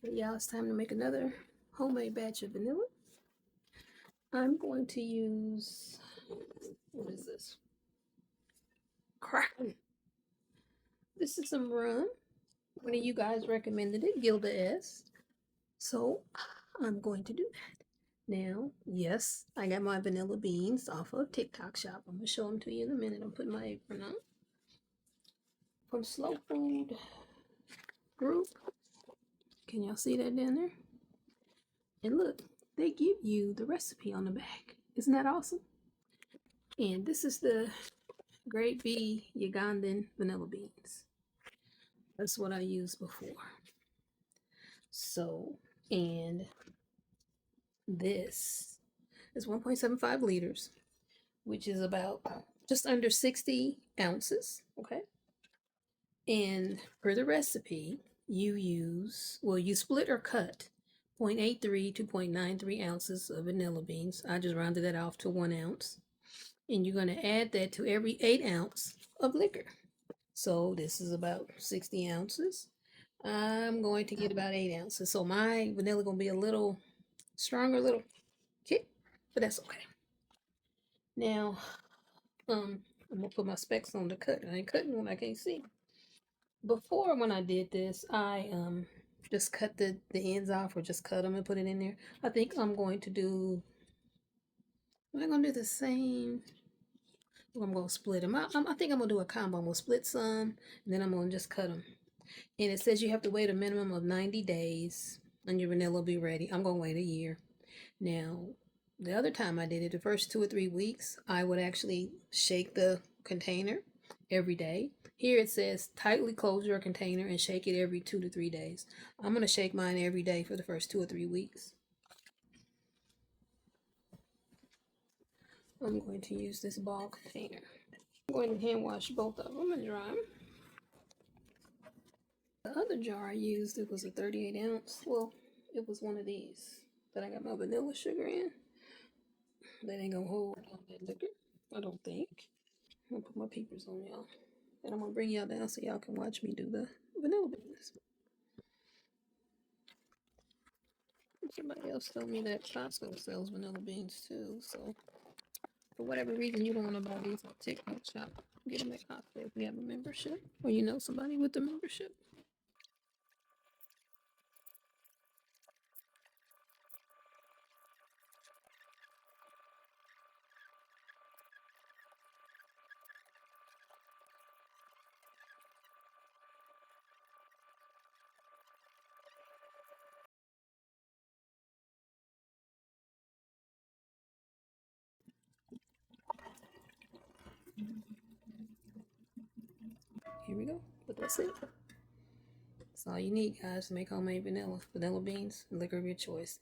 But yeah, it's time to make another homemade batch of vanilla. I'm going to use, what is this? Kraken. This is some rum. One of you guys recommended it, Gilda S. So I'm going to do that. Now, yes, I got my vanilla beans off of TikTok shop. I'm going to show them to you in a minute. I'm putting my apron on. From Slow Food Group. Can y'all see that down there? And look, they give you the recipe on the back. Isn't that awesome? And this is the Grade B Ugandan vanilla beans. That's what I used before. So, and this is 1.75 liters, which is about just under 60 ounces. Okay. And per the recipe, you use, well, you split or cut 0.83 to 0.93 ounces of vanilla beans. I just rounded that off to 1 ounce. And you're going to add that to every 8 ounce of liquor. So this is about 60 ounces. I'm going to get about 8 ounces. So my vanilla going to be a little stronger, a little kick, but that's okay. Now, I'm going to put my specs on to cut. I ain't cutting when I can't see. Before, when I did this, I just cut the ends off, or just cut them and put it in there. I think I'm going to do, I'm going to do the same. I'm going to split them. I think I'm going to do a combo. I'm going to split some, and then I'm going to just cut them. And it says you have to wait a minimum of 90 days and your vanilla will be ready. I'm going to wait a year. Now, the other time I did it, the first 2 or 3 weeks, I would actually shake the container every day. Here it says tightly close your container and shake it every 2 to 3 days. I'm going to shake mine every day for the first 2 or 3 weeks. I'm going to use this ball container. I'm going to hand wash both of them and dry them. The other jar I used, it was a 38 ounce. Well, it was one of these that I got my vanilla sugar in. That ain't gonna hold all that liquor, I don't think. I'm gonna put my peepers on y'all. And I'm gonna bring y'all down so y'all can watch me do the vanilla beans. Somebody else told me that Costco sells vanilla beans too, so for whatever reason you don't want to buy these on TikTok shop, get them at Costco if you have a membership or you know somebody with the membership. Here we go. But that's it. That's all you need, guys, to make homemade vanilla beans, and liquor of your choice.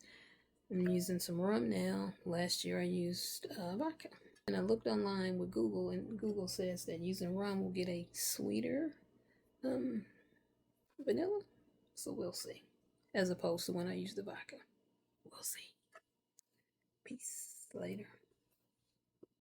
I'm using some rum now. Last year I used vodka. And I looked online with Google, and Google says that using rum will get a sweeter vanilla. So we'll see. As opposed to when I use the vodka. We'll see. Peace. Later.